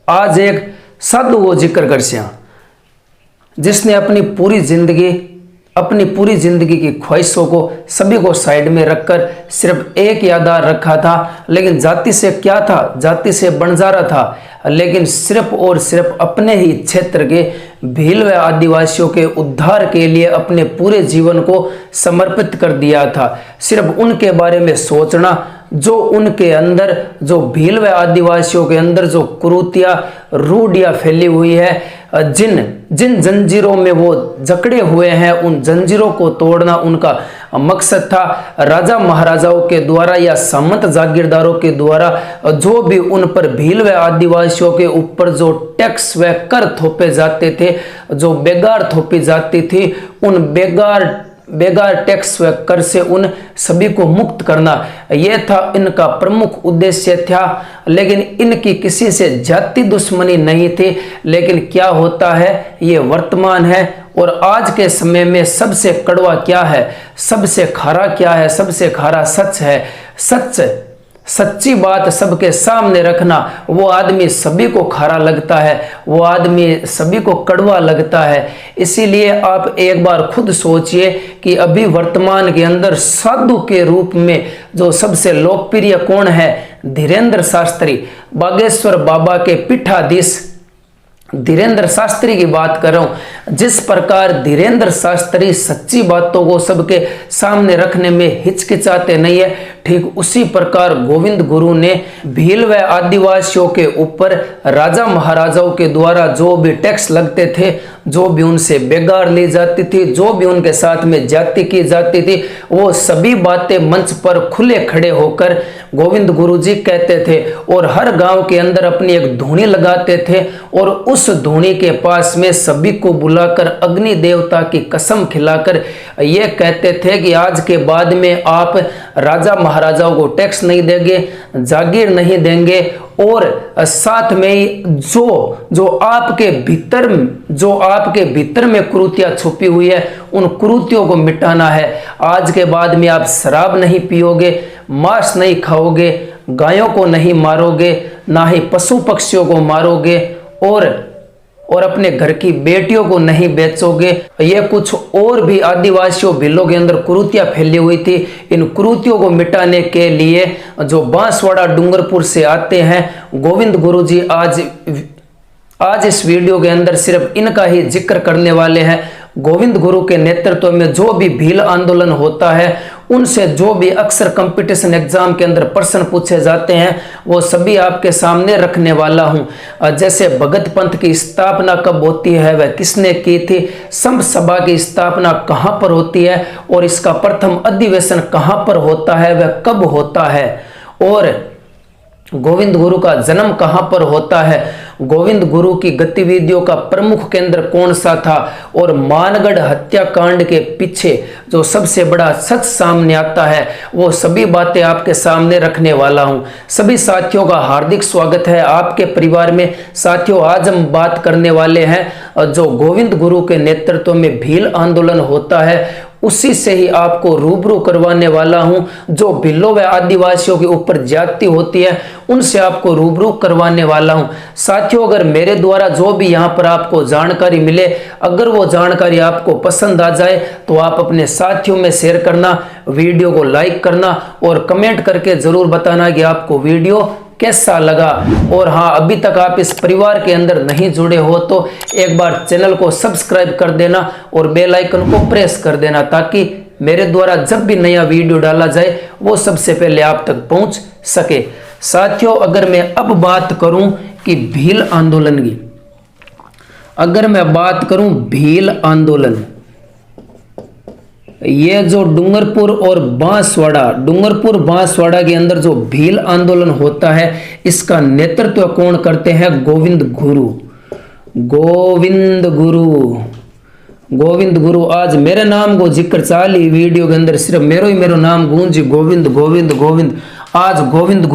आज एक साधु को जिक्र कर सिया जिसने अपनी पूरी जिंदगी की ख्वाहिशों को सभी को साइड में रखकर सिर्फ एक यादगार रखा था। लेकिन जाति से क्या था, जाति से बंजारा था, लेकिन सिर्फ और सिर्फ अपने ही क्षेत्र के भील व आदिवासियों के उद्धार के लिए अपने पूरे जीवन को समर्पित कर दिया था। सिर्फ उनके बारे में सोचना, जो उनके अंदर, जो भील व आदिवासियों के अंदर जो कुरीतियां रूढ़ियां फैली हुई है, जिन जंजीरों में वो जकड़े हुए हैं, उन जंजीरों को तोड़ना उनका मकसद था। राजा महाराजाओं के द्वारा या सामंत जागीरदारों के द्वारा जो भी उन पर भील व आदिवासियों के ऊपर जो टैक्स व कर थोपे जाते थे, जो बेगार थोपी जाती थी, उन बेगार टैक्स व कर से उन सभी को मुक्त करना, यह था इनका प्रमुख उद्देश्य था। लेकिन इनकी किसी से जाति दुश्मनी नहीं थी। लेकिन क्या होता है, ये वर्तमान है और आज के समय में सबसे कड़वा क्या है, सबसे खारा क्या है, सबसे खारा सच है। सच्ची बात सबके सामने रखना, वो आदमी सभी को खारा लगता है, वो आदमी सभी को कड़वा लगता है। इसीलिए आप एक बार खुद सोचिए कि अभी वर्तमान के अंदर साधु के रूप में जो सबसे लोकप्रिय कौन है, धीरेन्द्र शास्त्री, बागेश्वर बाबा के पीठाधीश धीरेन्द्र शास्त्री की बात कर रहा हूं। जिस प्रकार धीरेन्द्र शास्त्री सच्ची बातों को सबके सामने रखने में हिचकिचाते नहीं है, ठीक उसी प्रकार गोविंद गुरु ने भील व आदिवासियों के ऊपर राजा महाराजाओं के द्वारा जो भी टैक्स लगते थे, जो भी उनसे बेगार ली जाती थी, जो भी उनके साथ में जाति की जाती थी, वो सभी बातें मंच पर खुले खड़े होकर गोविंद गुरु जी कहते थे और हर गांव के अंदर अपनी एक धूनी लगाते थे और उस धूनी के पास में सभी को बुलाकर अग्नि देवता की कसम खिलाकर ये कहते थे कि आज के बाद में आप राजा महाराजाओं को टैक्स नहीं देंगे, जागीर नहीं देंगे और साथ में जो आपके भीतर में कुरीतियां छुपी हुई है, उन कुरीतियों को मिटाना है। आज के बाद में आप शराब नहीं पियोगे, मांस नहीं खाओगे, गायों को नहीं मारोगे, ना ही पशु पक्षियों को मारोगे और अपने घर की बेटियों को नहीं बेचोगे। ये कुछ और भी आदिवासियों भीलों के अंदर कुरीतियां फैली हुई थी। इन कुरीतियों को मिटाने के लिए जो बांसवाड़ा डूंगरपुर से आते हैं गोविंद गुरु जी आज इस वीडियो के अंदर सिर्फ इनका ही जिक्र करने वाले हैं। गोविंद गुरु के नेतृत्व में जो भी भील आंदोलन होता है, उनसे जो भी अक्सर कंपटीशन एग्जाम के अंदर प्रश्न पूछे जाते हैं, वो सभी आपके सामने रखने वाला हूं। जैसे भगत पंथ की स्थापना कब होती है, वह किसने की थी, संत सभा की स्थापना कहां पर होती है और इसका प्रथम अधिवेशन कहां पर होता है, वह कब होता है, और गोविंद गुरु का जन्म कहां पर होता है, गोविंद गुरु की गतिविधियों का प्रमुख केंद्र कौन सा था, और मानगढ़ हत्याकांड के पीछे जो सबसे बड़ा सच सामने आता है, वो सभी बातें आपके सामने रखने वाला हूं। सभी साथियों का हार्दिक स्वागत है आपके परिवार में। साथियों, आज हम बात करने वाले हैं जो गोविंद गुरु के नेतृत्व में भील आंदोलन होता है, उसी से ही आपको रूबरू करवाने वाला हूं। जो भीलों व आदिवासियों के ऊपर जाति होती है, उनसे आपको रूबरू करवाने वाला हूं। साथियों, अगर मेरे द्वारा जो भी यहां पर आपको जानकारी मिले, अगर वो जानकारी आपको पसंद आ जाए तो आप अपने साथियों में शेयर करना, वीडियो को लाइक करना और कमेंट करके जरूर बताना कि आपको वीडियो कैसा लगा। और हाँ, अभी तक आप इस परिवार के अंदर नहीं जुड़े हो तो एक बार चैनल को सब्सक्राइब कर देना और बेल आइकन को प्रेस कर देना, ताकि मेरे द्वारा जब भी नया वीडियो डाला जाए वो सबसे पहले आप तक पहुंच सके। साथियों, अगर मैं अब बात करूं कि भील आंदोलन की, अगर मैं बात करूं भील आंदोलन, ये जो डूंगरपुर और बांसवाड़ा के अंदर जो भील आंदोलन होता है, इसका नेतृत्व कौन करते हैं, गोविंद गुरु। आज मेरे नाम को जिक्र चाली वीडियो के अंदर सिर्फ मेरो नाम गूंजी, गोविंद। आज गोविंद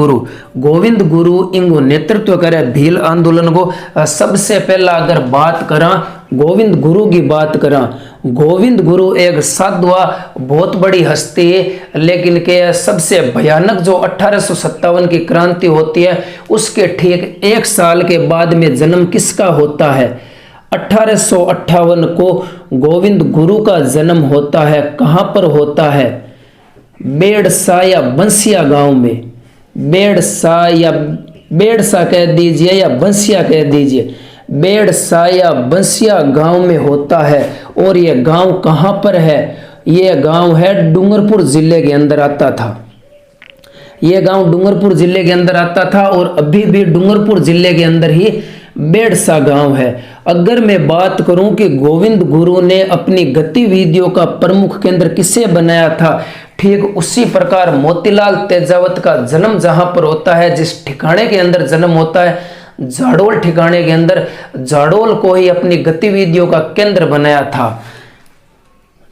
गुरु इनको नेतृत्व करे भील आंदोलन को। सबसे पहला अगर बात करा गोविंद गुरु की बात करा, गोविंद गुरु एक साधुआ बहुत बड़ी हस्ती है, लेकिन के सबसे भयानक जो 1857 की क्रांति होती है उसके ठीक 1 साल के बाद में जन्म किसका होता है? 1858 को गोविंद गुरु का जन्म होता है। कहाँ पर होता है? बेड़सा या बंसिया गांव में। बेड़सा कह दीजिए या बंसिया कह दीजिए, बेड़सा या बंसिया गांव में होता है। और ये गांव कहाँ पर है? ये गांव है डूंगरपुर जिले के अंदर आता था। ये गांव डूंगरपुर जिले के अंदर आता था और अभी भी डूंगरपुर जिले के अंदर ही बेड़सा गांव है। अगर मैं बात करूं कि गोविंद गुरु ने अपनी गतिविधियों का प्रमुख केंद्र किसे बनाया था, ठीक उसी प्रकार मोतीलाल तेजावत का जन्म जहां पर होता है, जिस ठिकाने के अंदर जन्म होता है जाडोल ठिकाने के अंदर, जाडोल को ही अपनी गतिविधियों का केंद्र बनाया था।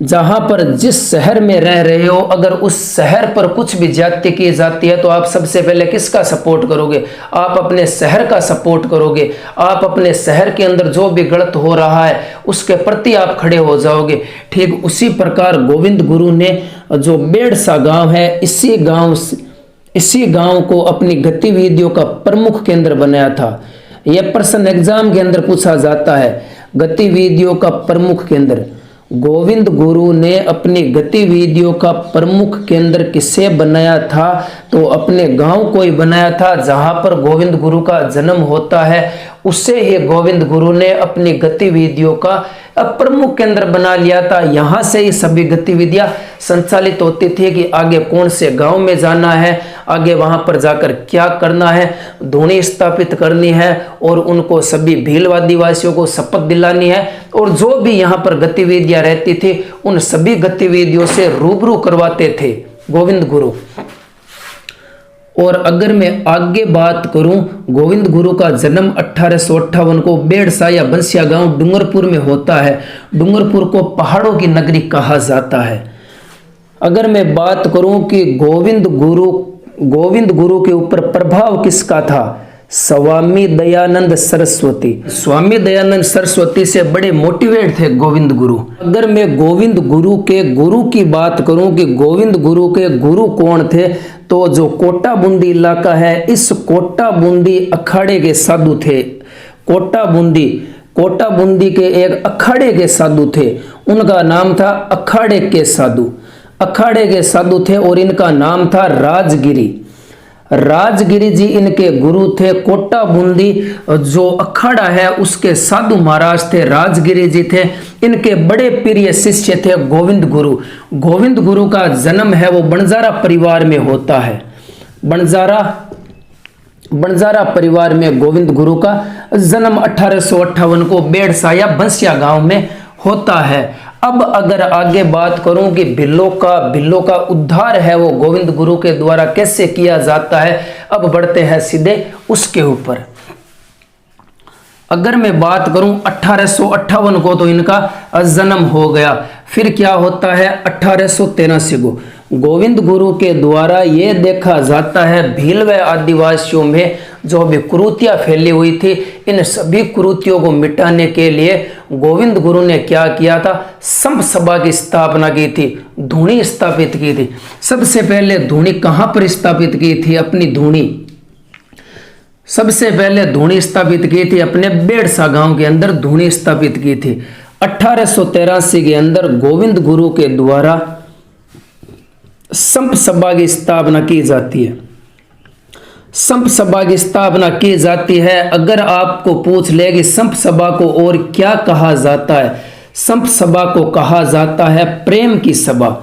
जहां पर जिस शहर में रह रहे हो, अगर उस शहर पर कुछ भी ज्यादती की जाती है तो आप सबसे पहले किसका सपोर्ट करोगे? आप अपने शहर का सपोर्ट करोगे। आप अपने शहर के अंदर जो भी गलत हो रहा है उसके प्रति आप खड़े हो जाओगे। ठीक उसी प्रकार गोविंद गुरु ने जो बेड़सा गांव है, इसी गांव को अपनी गतिविधियों का प्रमुख केंद्र बनाया था। यह प्रश्न एग्जाम के अंदर पूछा जाता है, गतिविधियों का प्रमुख केंद्र। गोविंद गुरु ने अपनी गतिविधियों का प्रमुख केंद्र किसे बनाया था? तो अपने गांव को ही बनाया था जहां पर गोविंद गुरु का जन्म होता है। उससे ही गोविंद गुरु ने अपनी गतिविधियों का प्रमुख केंद्र बना लिया था। यहाँ से ही सभी गतिविधियां संचालित होती थी कि आगे कौन से गांव में जाना है, आगे वहां पर जाकर क्या करना है, धूनी स्थापित करनी है और उनको सभी भील आदिवासियों को शपथ दिलानी है। और जो भी यहाँ पर गतिविधियां रहती थी उन सभी गतिविधियों से रूबरू करवाते थे गोविंद गुरु। और अगर मैं आगे बात करूं, गोविंद गुरु का जन्म 1858 को बेड़सा या बंसिया गांव डूंगरपुर में होता है। डूंगरपुर को पहाड़ों की नगरी कहा जाता है। अगर मैं बात करूं कि गोविंद गुरु के ऊपर प्रभाव किसका था? स्वामी दयानंद सरस्वती। स्वामी दयानंद सरस्वती से बड़े मोटिवेट थे गोविंद गुरु। अगर मैं गोविंद गुरु के गुरु की बात करूं कि गोविंद गुरु के गुरु कौन थे, तो जो कोटा बूंदी इलाका है, इस कोटा बूंदी अखाड़े के साधु थे। कोटा बूंदी के एक अखाड़े के साधु थे, उनका नाम था अखाड़े के साधु थे और इनका नाम था राजगिरी जी इनके गुरु थे। कोटा बूंदी जो अखाड़ा है उसके साधु महाराज थे, राजगिरी जी थे। इनके बड़े प्रिय शिष्य थे गोविंद गुरु। गोविंद गुरु का जन्म है वो बंजारा परिवार में होता है। बंजारा परिवार में गोविंद गुरु का जन्म 1858 को बेड़सा या बंसिया गांव में होता है। अब अगर आगे बात करूं कि भिल्लों का उद्धार है वो गोविंद गुरु के द्वारा कैसे किया जाता है, अब बढ़ते हैं सीधे उसके ऊपर। अगर मैं बात करूं 1858 को तो इनका जन्म हो गया। फिर क्या होता है 1883 को गोविंद गुरु के द्वारा ये देखा जाता है भील व आदिवासियों में जो भी कुरीतियां फैली हुई थी, इन सभी कुरीतियों को मिटाने के लिए गोविंद गुरु ने क्या किया था? संप सभा की स्थापना की थी, धूनी स्थापित की थी। सबसे पहले धूनी कहां पर स्थापित की थी? सबसे पहले धूनी स्थापित की थी अपने बेड़सा गांव के अंदर धूनी स्थापित की थी। 1883 के अंदर गोविंद गुरु के द्वारा संप सभा की स्थापना की जाती है। संप सभा की स्थापना की जाती है। अगर आपको पूछ ले कि संप सभा को और क्या कहा जाता है, संप सभा को कहा जाता है प्रेम की सभा,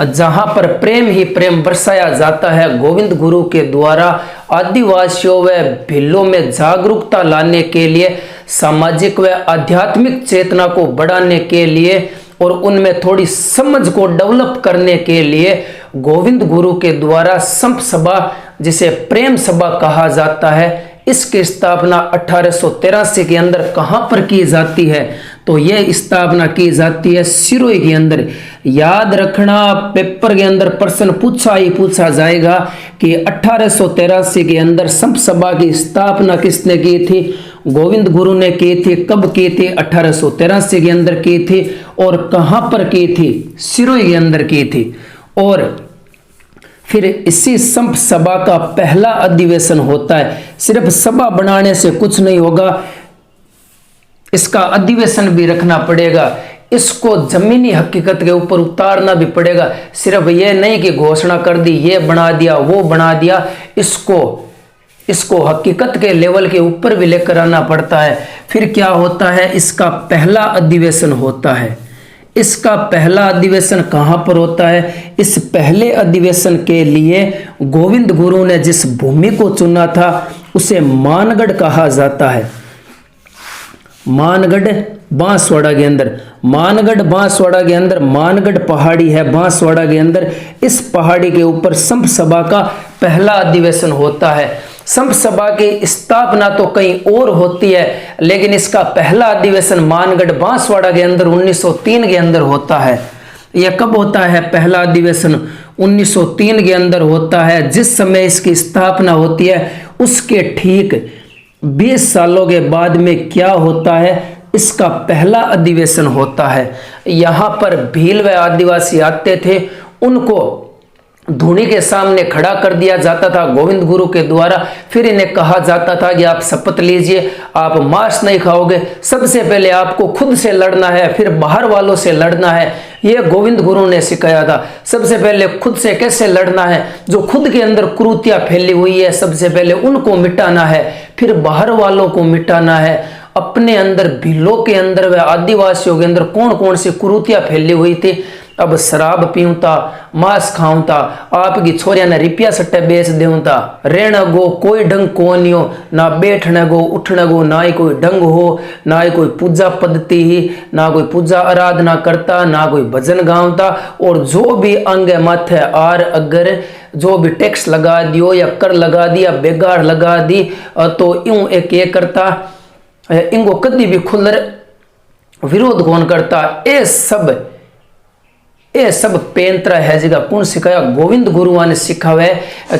जहां पर प्रेम ही प्रेम बरसाया जाता है। गोविंद गुरु के द्वारा आदिवासियों व भिल्लों में जागरूकता लाने के लिए, सामाजिक व आध्यात्मिक चेतना को बढ़ाने के लिए और उनमें थोड़ी समझ को डेवलप करने के लिए गोविंद गुरु के द्वारा संप सभा, जिसे प्रेम सभा कहा जाता है, इसकी स्थापना 1883 के अंदर कहां पर की जाती है? तो ये स्थापना की जाती है सिरोही के अंदर। याद रखना, पेपर के अंदर प्रश्न पूछा ही पूछा जाएगा कि 1883 के अंदर संत सभा की स्थापना किसने की थी? गोविंद गुरु ने की थी। कब की थी? 1883 के अंदर की थी। और कहां पर की थी? सिरोही के अंदर की थी। और फिर इसी संत सभा का पहला अधिवेशन होता है। सिर्फ सभा बनाने से कुछ नहीं होगा, इसका अधिवेशन भी रखना पड़ेगा, इसको जमीनी हकीकत के ऊपर उतारना भी पड़ेगा। सिर्फ ये नहीं कि घोषणा कर दी, ये बना दिया, वो बना दिया, इसको हकीकत के लेवल के ऊपर भी लेकर आना पड़ता है। फिर क्या होता है? इसका पहला अधिवेशन होता है। इसका पहला अधिवेशन कहां पर होता है? इस पहले अधिवेशन के लिए गोविंद गुरु ने जिस भूमि को चुना था उसे मानगढ़ कहा जाता है। मानगढ़ बांसवाड़ा के अंदर, मानगढ़ बांसवाड़ा के अंदर, मानगढ़ पहाड़ी है बांसवाड़ा के अंदर। इस पहाड़ी के ऊपर संत सभा का पहला अधिवेशन होता है। संत सभा की स्थापना तो कहीं और होती है, लेकिन इसका पहला अधिवेशन मानगढ़ बांसवाड़ा के अंदर 1903 के अंदर होता है। यह कब होता है? पहला अधिवेशन 1903 के अंदर होता है। जिस समय इसकी स्थापना होती है उसके ठीक 20 सालों के बाद में क्या होता है? इसका पहला अधिवेशन होता है। यहाँ पर भील व आदिवासी आते थे, उनको धूनी के सामने खड़ा कर दिया जाता था गोविंद गुरु के द्वारा। फिर इन्हें कहा जाता था कि आप शपथ लीजिए, आप मांस नहीं खाओगे, सबसे पहले आपको खुद से लड़ना है, फिर बाहर वालों से लड़ना है। ये गोविंद गुरु ने सिखाया था। सबसे पहले खुद से कैसे लड़ना है, जो खुद के अंदर कुरीतियां फैली हुई है सबसे पहले उनको मिटाना है, फिर बाहर वालों को मिटाना है। अपने अंदर, भीलों के अंदर व आदिवासियों के अंदर कौन कौन सी कुरीतियां फैली हुई थी। अब शराब पीऊं था, मांस खाऊं था, आपकी छोरिया ने रिपिया सट्टे बेच देऊं था, रहने गो कोई ढंग को नहीं हो, ना बैठने गो उठने गो ना ही कोई ढंग हो, ना ही कोई पूजा पद्धति ही, ना कोई पूजा आराधना करता, ना कोई भजन गावता। और जो भी अंग माथे आर अगर जो भी टैक्स लगा दियो या कर लगा दिया, बेगाड़ लगा दी, तो यूं एक ये करता, इनको कभी भी खुलर विरोध कौन करता। ये सब पेंतरा है जगह कौन सिखाया? गोविंद गुरुआ ने सिखावे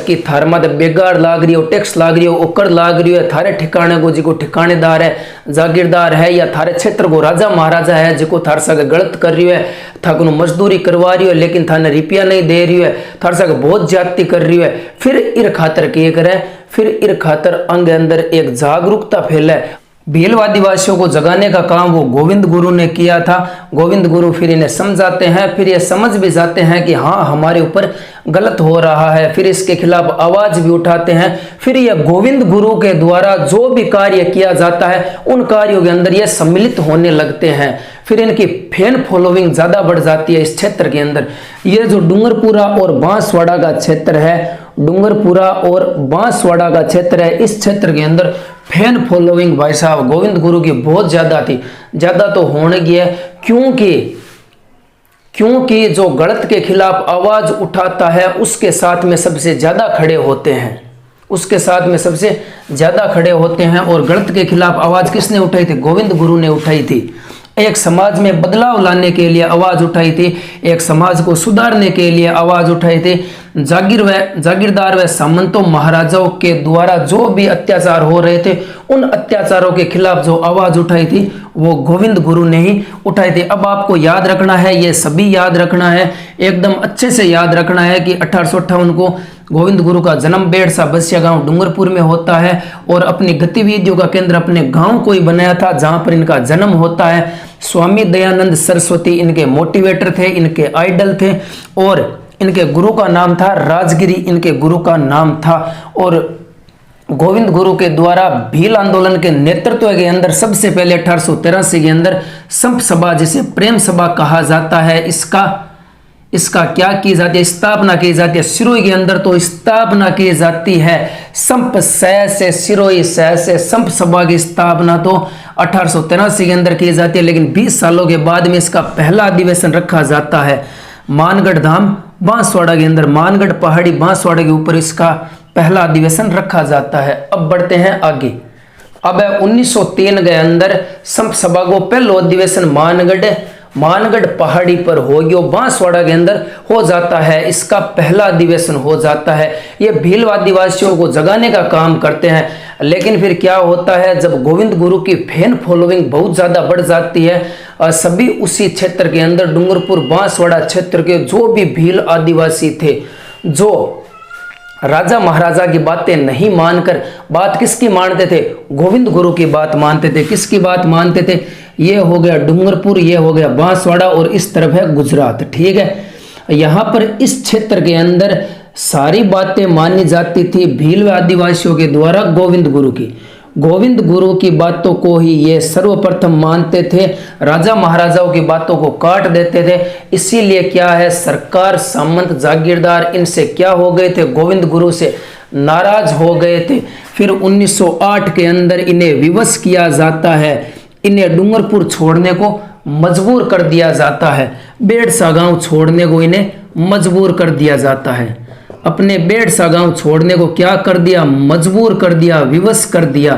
कि थार माते बेगार लाग रही हो, टैक्स लाग रही हो, ओकर लाग रही है, थारे ठिकाने को जिको ठिकानेदार है, जागीरदार है, या थारे क्षेत्र को राजा महाराजा है जिको थार सगे गलत कर रही है, थाको मजदूरी करवा रही है लेकिन थाने रुपया नहीं दे रही है, थार सगे बहुत ज्यादती कर रही है। फिर इर खातर किए करे, फिर इर खातर अंग अंदर एक जागरूकता फैले। भील आदिवासियों को जगाने का काम वो गोविंद गुरु ने किया था। गोविंद गुरु फिर इन्हें समझाते हैं, फिर ये समझ भी जाते हैं कि हाँ हमारे ऊपर गलत हो रहा है, फिर इसके खिलाफ आवाज भी उठाते हैं। फिर ये गोविंद गुरु के द्वारा जो भी कार्य किया जाता है उन कार्यों के अंदर ये सम्मिलित होने लगते हैं। फिर इनकी फैन फॉलोइंग ज्यादा बढ़ जाती है इस क्षेत्र के अंदर। ये जो डूंगरपुरा और बांसवाड़ा का क्षेत्र है, डूंगरपुरा और बांसवाड़ा का क्षेत्र है, इस क्षेत्र के अंदर फैन फॉलोइंग भाई साहब गोविंद गुरु की बहुत ज्यादा थी। ज्यादा तो होने की है क्योंकि जो गलत के खिलाफ आवाज उठाता है उसके साथ में सबसे ज्यादा खड़े होते हैं, उसके साथ में सबसे ज्यादा खड़े होते हैं। और गलत के खिलाफ आवाज किसने उठाई थी? गोविंद गुरु ने उठाई थी। एक समाज में बदलाव लाने के लिए आवाज उठाई थी, एक समाज को सुधारने के लिए आवाज उठाई थी। जागीरदार व सामंतों महाराजाओं के द्वारा जो भी अत्याचार हो रहे थे उन अत्याचारों के खिलाफ जो आवाज उठाई थी वो गोविंद गुरु ने ही उठाई थी। अब आपको याद रखना है, ये सभी याद रखना है, एकदम अच्छे से याद रखना है कि 1858 को गोविंद गुरु का जन्म बेड़सा बसिया गांव डूंगरपुर में होता है और अपनी गतिविधियों का केंद्र अपने गांव को ही बनाया था जहां पर इनका जन्म होता है। स्वामी दयानंद सरस्वती इनके मोटिवेटर थे, इनके आइडल थे और इनके गुरु का नाम था राजगिरी, इनके गुरु का नाम था। और गोविंद गुरु के द्वारा भील आंदोलन के नेतृत्व के अंदर सबसे पहले 1883 के अंदर संत सभा जिसे प्रेम सभा कहा जाता है, इसका क्या की जाती है? स्थापना की जाती है सिरोही के अंदर। तो स्थापना की जाती है संप से सिरोही से संप सभा की स्थापना तो 1883 के अंदर की जाती है, लेकिन 20 सालों के बाद में इसका पहला अधिवेशन रखा जाता है मानगढ़ धाम बांसवाड़ा के अंदर, मानगढ़ पहाड़ी बांसवाड़ा के ऊपर इसका पहला अधिवेशन रखा जाता है। अब बढ़ते हैं आगे। अब 1903 के अंदर संत सभा को पहलो अधिवेशन मानगढ़ पहाड़ी पर हो गया, बांसवाड़ा के अंदर हो जाता है, इसका पहला अधिवेशन हो जाता है। ये भील आदिवासियों को जगाने का काम करते हैं। लेकिन फिर क्या होता है, जब गोविंद गुरु की फैन फॉलोइंग बहुत ज़्यादा बढ़ जाती है, सभी उसी क्षेत्र के अंदर डूंगरपुर बांसवाड़ा क्षेत्र के जो भी भील आदिवासी थे, जो राजा महाराजा की बातें नहीं मानकर बात किसकी मानते थे, गोविंद गुरु की बात मानते थे। किसकी बात मानते थे, ये हो गया डूंगरपुर, ये हो गया बांसवाड़ा और इस तरफ है गुजरात। ठीक है, यहाँ पर इस क्षेत्र के अंदर सारी बातें मानी जाती थी भील आदिवासियों के द्वारा गोविंद गुरु की। गोविंद गुरु की बातों को ही ये सर्वप्रथम मानते थे, राजा महाराजाओं की बातों को काट देते थे। इसीलिए क्या है, सरकार, सामंत, जागीरदार इनसे क्या हो गए थे, गोविंद गुरु से नाराज हो गए थे। फिर 1908 के अंदर इन्हें विवश किया जाता है, इन्हें डूंगरपुर छोड़ने को मजबूर कर दिया जाता है, बेड़सा गांव छोड़ने को इन्हें मजबूर कर दिया जाता है। अपने बेड़सा गांव छोड़ने को क्या कर दिया, मजबूर कर दिया, विवश कर दिया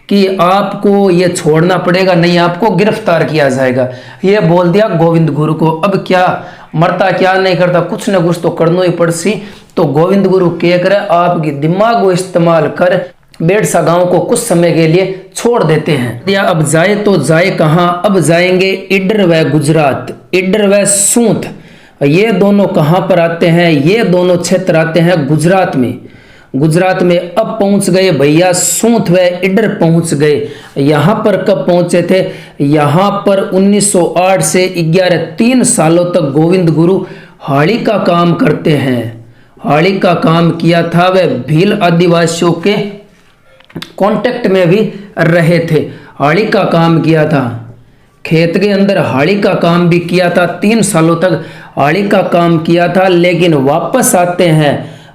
कि आपको ये छोड़ना पड़ेगा, नहीं आपको गिरफ्तार किया जाएगा, ये बोल दिया गोविंद गुरु को। अब क्या मरता क्या नहीं करता, कुछ न कुछ तो करना ही पड़सी। तो गोविंद गुरु क्या करे, आपकी दिमाग को इस्तेमाल कर बेड़सा गांव को कुछ समय के लिए छोड़ देते हैं। या अब जाए तो जाए कहाँ, अब जाएंगे इडर व गुजरात, इडर व सूंथ। ये दोनों कहाँ पर आते हैं, ये दोनों क्षेत्र आते हैं गुजरात में। गुजरात में अब पहुंच गए भैया, सूंथ व इडर पहुंच गए। यहाँ पर कब पहुंचे थे, यहाँ पर 1908 से 11 3 सालों तक गोविंद गुरु हाड़ी का काम करते हैं। हाड़ी का काम किया था, वह भील आदिवासियों के कांटेक्ट में भी रहे थे, हाड़ी का काम किया था, खेत के अंदर हाड़ी का काम भी किया था, 3 सालों तक हाड़ी का काम किया था। लेकिन वापस आते हैं,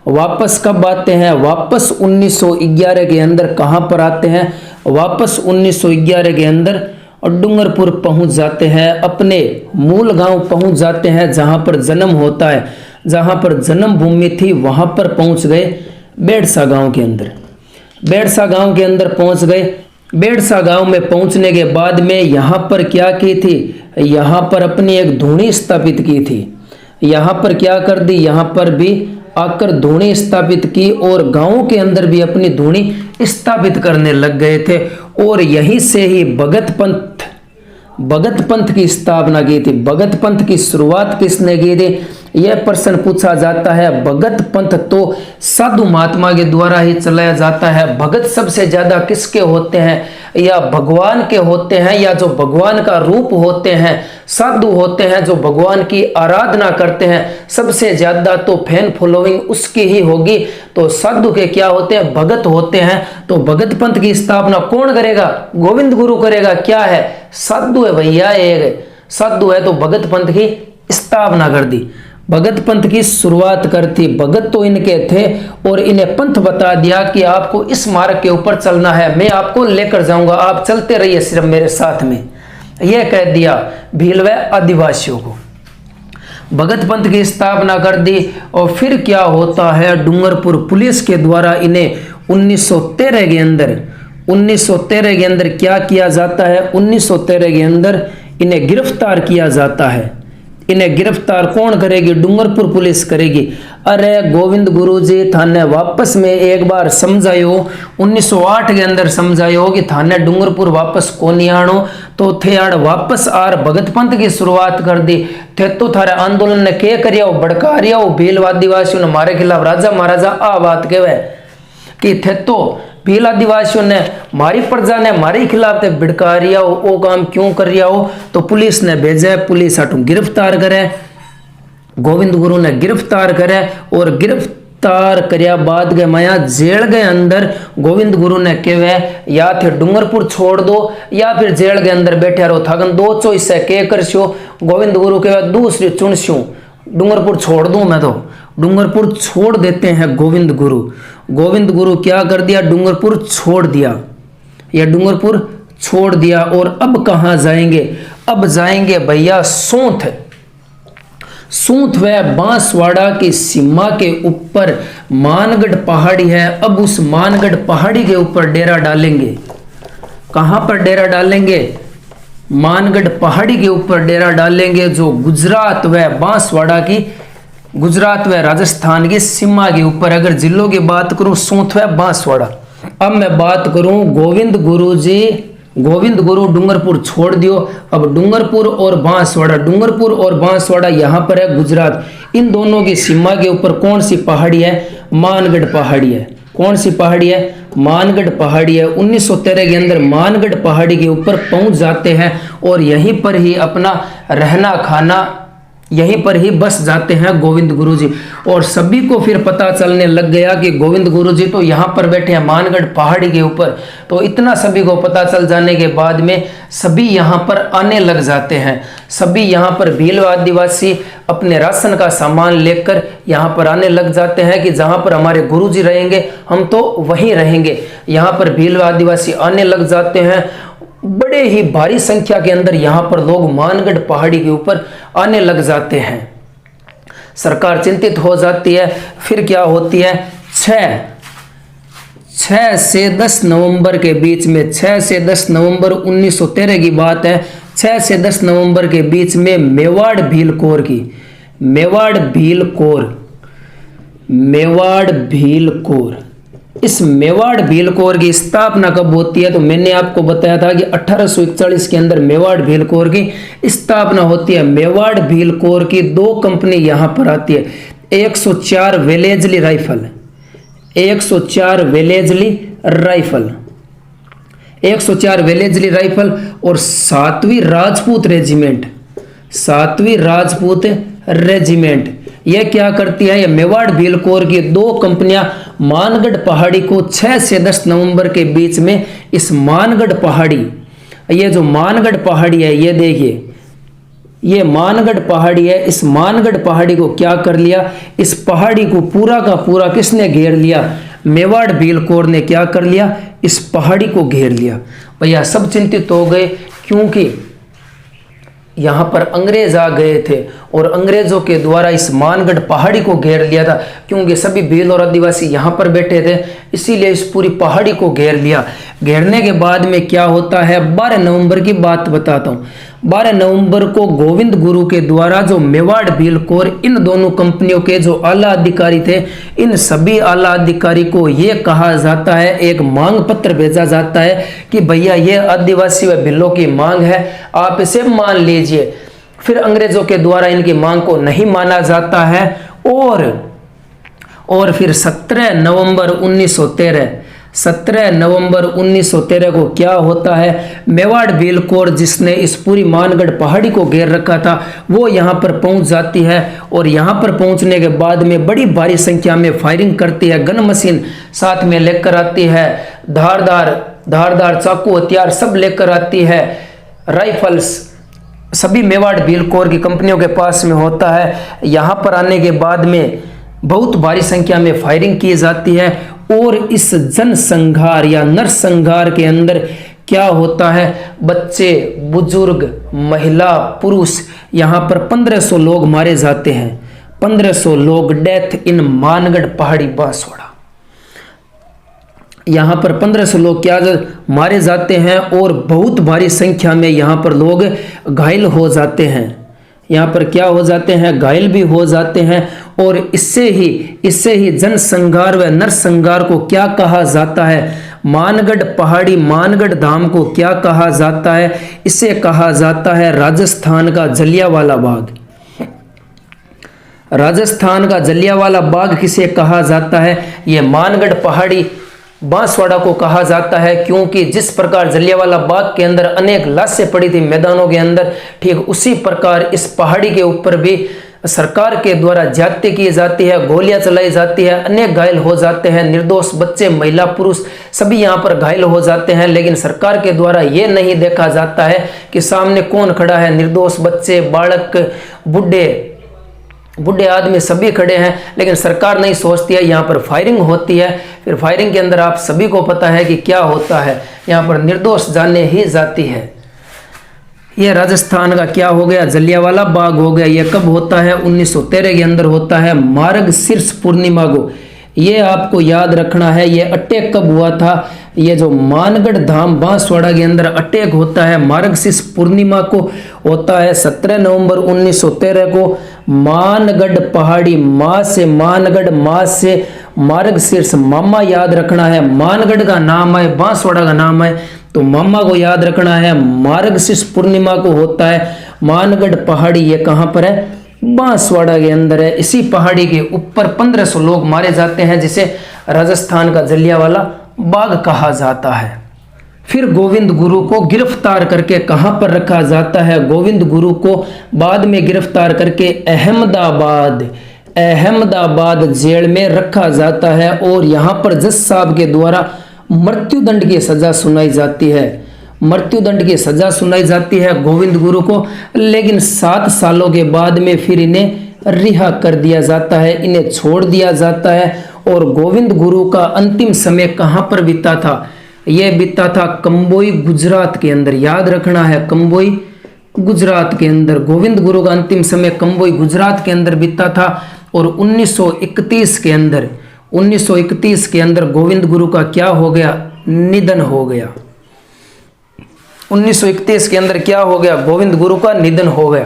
वापस कब आते हैं, वापस 1911 के अंदर कहाँ पर आते हैं, वापस 1911 के अंदर डूंगरपुर पहुंच जाते हैं, अपने मूल गांव पहुंच जाते हैं, जहां पर जन्म होता है, जहां पर जन्म भूमि थी, वहां पर पहुंच गए बेड़सा गांव के अंदर। बेड़सा गांव के अंदर पहुंच गए। बेड़सा गांव में पहुंचने के बाद में यहाँ पर क्या की थी, यहाँ पर अपनी एक धूनी स्थापित की थी। यहाँ पर क्या कर दी, यहाँ पर भी आकर धूनी स्थापित की और गांव के अंदर भी अपनी धूनी स्थापित करने लग गए थे। और यहीं से ही भगत पंथ की स्थापना की थी। भगत पंथ की शुरुआत किसने की थी, यह प्रश्न पूछा जाता है। भगत पंथ तो साधु महात्मा के द्वारा ही चलाया जाता है। भगत सबसे ज्यादा किसके होते हैं, या भगवान के होते हैं, या जो भगवान का रूप होते हैं, साधु होते हैं जो भगवान की आराधना करते हैं, सबसे ज्यादा तो फैन फॉलोइंग उसकी ही होगी। तो साधु के क्या होते हैं, भगत होते हैं। तो भगत पंथ की स्थापना कौन करेगा, गोविंद गुरु करेगा। क्या है, साधु है भैया, एक साधु है तो भगत पंथ की स्थापना कर दी, भगत पंथ की शुरुआत करती। भगत तो इनके थे और इन्हें पंथ बता दिया कि आपको इस मार्ग के ऊपर चलना है, मैं आपको लेकर जाऊंगा, आप चलते रहिए सिर्फ मेरे साथ में, यह कह दिया भील व आदिवासियों को। भगत पंथ की स्थापना कर दी। और फिर क्या होता है, डूंगरपुर पुलिस के द्वारा इन्हें 1913 के अंदर क्या किया जाता है, 1913 के अंदर इन्हें गिरफ्तार किया जाता है। इन्हें गिरफ्तार कौन करेगी, डूंगरपुर पुलिस करेगी। अरे गोविंद गुरु जी थाने वापस में एक बार समझायो, 1908 के अंदर समझायो कि थाने डूंगरपुर वापस को नहीं आनो, तो थे आड़ वापस आर भगत पंथ की शुरुआत कर दी। थे तो थारे आंदोलन ने क्या करिया, भड़का रिया भील आदिवासियों ने हमारे खिलाफ, राजा महाराजा आ बात कहवे कि थे तो भील आदिवासियों ने, हमारी प्रजा ने हमारे खिलाफ थे भिड़का रिया हो, वो काम क्यों कर रिया हो। तो पुलिस ने भेजे, पुलिस हटू गिरफ्तार करे, गोविंद गुरु ने गिरफ्तार करे। और गिरफ्तार करया बाद गए माया जेल के अंदर गोविंद गुरु ने कहे या थे डूंगरपुर छोड़ दो या फिर जेल के अंदर बैठे रहो, थागन दो चॉइस है, के करशो। गोविंद गुरु कहे दूसरी चुनशू, डूंगरपुर छोड़ दूं मैं, तो डूंगरपुर छोड़ देते हैं गोविंद गुरु। गोविंद गुरु क्या कर दिया, डूंगरपुर छोड़ दिया, या डूंगरपुर छोड़ दिया। और अब कहां जाएंगे, अब जाएंगे भैया सूंथ। सूंथ व बांसवाड़ा की सीमा के ऊपर मानगढ़ पहाड़ी है। अब उस मानगढ़ पहाड़ी के ऊपर डेरा डालेंगे। कहाँ पर डेरा डालेंगे? मानगढ़ पहाड़ी के ऊपर डेरा डालेंगे, जो गुजरात व बांसवाड़ा की, गुजरात व राजस्थान की सीमा के ऊपर। अगर जिलों की बात करूं, सोंथ व बांसवाड़ा। अब मैं बात करूं गोविंद गुरु जी, गोविंद गुरु डूंगरपुर छोड़ दियो, अब डूंगरपुर और बांसवाड़ा, डूंगरपुर और बांसवाड़ा यहाँ पर है गुजरात। इन दोनों की सीमा के ऊपर कौन सी पहाड़ी है? मानगढ़ पहाड़ी है। कौन सी पहाड़ी है? मानगढ़ पहाड़ी है। 1913 के अंदर मानगढ़ पहाड़ी के ऊपर पहुंच जाते हैं और यहीं पर ही अपना रहना खाना, यहीं पर ही बस जाते हैं गोविंद गुरु जी। और सभी को फिर पता चलने लग गया कि गोविंद गुरु जी तो यहाँ पर बैठे हैं मानगढ़ पहाड़ी के ऊपर। तो इतना सभी को पता चल जाने के बाद में सभी यहाँ पर आने लग जाते हैं। सभी यहाँ पर भील आदिवासी अपने राशन का सामान लेकर यहाँ पर आने लग जाते हैं कि जहाँ पर हमारे गुरु जी रहेंगे हम तो वहीं रहेंगे। यहाँ पर भील आदिवासी आने लग जाते हैं। बड़े ही भारी संख्या के अंदर यहाँ पर लोग मानगढ़ पहाड़ी के ऊपर आने लग जाते हैं। सरकार चिंतित हो जाती है। फिर क्या होती है? 6 से 10 नवंबर के बीच में, 6 से 10 नवंबर 1913 की बात है। 6 से 10 नवंबर के बीच में मेवाड़ भील कोर की, मेवाड़ भील कोर, मेवाड़ भील कोर, इस मेवाड़ भील कोर की स्थापना कब होती है? तो मैंने आपको बताया था कि 1841 के अंदर मेवाड़ भील कोर की स्थापना होती है। मेवाड़ भील कोर की 2 कंपनी यहाँ पर आती है। 104 Wellesley rifle, 104 Wellesley rifle, 104 Wellesley rifle और 7वीं राजपूत रेजिमेंट, 7वीं राजपूत रेजिमेंट। यह क्या करती है? यह मेवाड़ भील कोर की 2 कंपनियां मानगढ़ पहाड़ी को 6 से 10 नवंबर के बीच में, इस मानगढ़ पहाड़ी, ये जो मानगढ़ पहाड़ी है, ये देखिए, ये मानगढ़ पहाड़ी है। इस मानगढ़ पहाड़ी को क्या कर लिया? इस पहाड़ी को पूरा का पूरा किसने घेर लिया? मेवाड़ भील कोर ने क्या कर लिया? इस पहाड़ी को घेर लिया। भैया सब चिंतित हो गए, क्योंकि यहाँ पर अंग्रेज आ गए थे और अंग्रेजों के द्वारा इस मानगढ़ पहाड़ी को घेर लिया था, क्योंकि सभी भील और आदिवासी यहाँ पर बैठे थे, इसीलिए इस पूरी पहाड़ी को घेर लिया। घेरने के बाद में क्या होता है? 12 नवंबर की बात बताता हूँ। 12 नवंबर को गोविंद गुरु के द्वारा जो मेवाड़ भील कोर, इन दोनों कंपनियों के जो आला अधिकारी थे, इन सभी आला अधिकारी को ये कहा जाता है, एक मांग पत्र भेजा जाता है कि भैया ये आदिवासी व भीलों की मांग है, आप इसे मान लीजिए। फिर अंग्रेजों के द्वारा इनकी मांग को नहीं माना जाता है और फिर 17 नवंबर 1913, 17 नवंबर 1913 को क्या होता है? मेवाड़ भील कोर जिसने इस पूरी मानगढ़ पहाड़ी को घेर रखा था, वो यहाँ पर पहुंच जाती है और यहाँ पर पहुंचने के बाद में बड़ी भारी संख्या में फायरिंग करती है। गन मशीन साथ में लेकर आती है, धारदार चाकू हथियार सब लेकर आती है, राइफल्स सभी मेवाड़ भील कोर की कंपनियों के पास में होता है। यहाँ पर आने के बाद में बहुत भारी संख्या में फायरिंग की जाती है और इस जनसंहार या नरसंहार के अंदर क्या होता है? बच्चे, बुजुर्ग, महिला, पुरुष, यहाँ पर 1500 लोग मारे जाते हैं। 1500 लोग डेथ इन मानगढ़ पहाड़ी बांसवाड़ा। यहाँ पर 1500 लोग क्या मारे जाते हैं और बहुत भारी संख्या में यहाँ पर लोग घायल हो जाते हैं। यहाँ पर क्या हो जाते हैं? घायल भी हो जाते हैं। और इससे ही जनसंहार व नरसंहार को क्या कहा जाता है? मानगढ़ पहाड़ी, मानगढ़ धाम को क्या कहा जाता है? इसे कहा जाता है राजस्थान का जलियांवाला बाग। राजस्थान का जलियांवाला बाग किसे कहा जाता है? ये मानगढ़ पहाड़ी बांसवाड़ा को कहा जाता है, क्योंकि जिस प्रकार जलियांवाला बाग के अंदर अनेक लाशें पड़ी थी मैदानों के अंदर, ठीक उसी प्रकार इस पहाड़ी के ऊपर भी सरकार के द्वारा ज्यादती की जाती है, गोलियां चलाई जाती है, अनेक घायल हो जाते हैं, निर्दोष बच्चे, महिला, पुरुष सभी यहाँ पर घायल हो जाते हैं। लेकिन सरकार के द्वारा ये नहीं देखा जाता है कि सामने कौन खड़ा है, निर्दोष बच्चे, बालक, बूढ़े आदमी सभी खड़े हैं, लेकिन सरकार नहीं सोचती है। यहाँ पर फायरिंग होती है। फिर फायरिंग के अंदर आप सभी को पता है कि क्या होता है, यहाँ पर निर्दोष जाने ही जाती है। यह राजस्थान का क्या हो गया? जलियांवाला बाग हो गया। यह कब होता है? 1913 के अंदर होता है, मार्ग शीर्ष पूर्णिमा को। ये आपको याद रखना है। ये अटैक कब हुआ था? ये जो मानगढ़ धाम बांसवाड़ा के अंदर अटैक होता है मार्गशीर्ष पूर्णिमा को होता है 17 नवंबर 1913 को। मानगढ़ पहाड़ी माँ से मानगढ़, माँ से मार्गशीर्ष, मामा याद रखना है। मानगढ़ का नाम है, बांसवाड़ा का नाम है, तो मामा को याद रखना है। मार्गशीर्ष पूर्णिमा को होता है मानगढ़ पहाड़ी, ये कहाँ पर है? बांसवाड़ा के अंदर है। इसी पहाड़ी के ऊपर 1500 लोग मारे जाते हैं, जिसे राजस्थान का जलियांवाला बाग कहा जाता है। फिर गोविंद गुरु को गिरफ्तार करके कहां पर रखा जाता है? गोविंद गुरु को बाद में गिरफ्तार करके अहमदाबाद जेल में रखा जाता है और यहां पर जज साहब के द्वारा मृत्युदंड की सजा सुनाई जाती है। मृत्युदंड की सजा सुनाई जाती है गोविंद गुरु को, लेकिन 7 सालों के बाद में फिर इन्हें रिहा कर दिया जाता है, इन्हें छोड़ दिया जाता है। और गोविंद गुरु का अंतिम समय कहां पर बीता था? यह बीता था कंबोई गुजरात के अंदर, याद रखना है, कंबोई गुजरात के अंदर। गोविंद गुरु का अंतिम समय कंबोई गुजरात के अंदर बीता था। और 1931 के अंदर गोविंद गुरु का क्या हो गया? निधन हो गया। 1931 के अंदर क्या हो गया? गोविंद गुरु का निधन हो गया।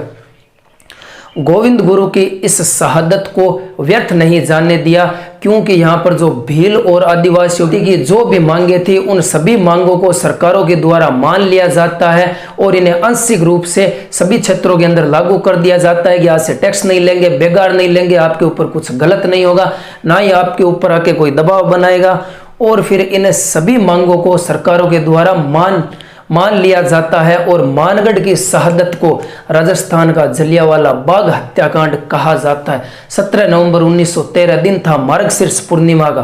गोविंद गुरु की इस शहादत को व्यर्थ नहीं जाने दिया, क्योंकि यहाँ पर जो भील और आदिवासियों की जो भी मांगे थी, उन सभी मांगों को सरकारों के द्वारा मान लिया जाता है और इन्हें आंशिक रूप से सभी क्षेत्रों के अंदर लागू कर दिया जाता है कि आज से टैक्स नहीं लेंगे, बेगार नहीं लेंगे, आपके ऊपर कुछ गलत नहीं होगा, ना ही आपके ऊपर आके कोई दबाव बनाएगा। और फिर इन सभी मांगों को सरकारों के द्वारा मान लिया जाता है और मानगढ़ की शहादत को राजस्थान का जलियांवाला बाग हत्याकांड कहा जाता है। 17 नवंबर 1913 दिन था मार्गशीर्ष पूर्णिमा का,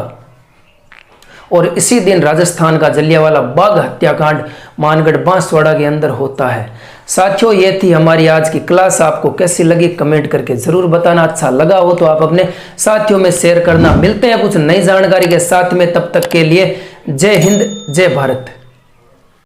और इसी दिन राजस्थान का जलियांवाला बाग हत्याकांड मानगढ़ बांसवाड़ा के अंदर होता है। साथियों, ये थी हमारी आज की क्लास। आपको कैसी लगी कमेंट करके जरूर बताना। अच्छा लगा हो तो आप अपने साथियों में शेयर करना। मिलते हैं कुछ नई जानकारी के साथ में, तब तक के लिए जय हिंद, जय भारत।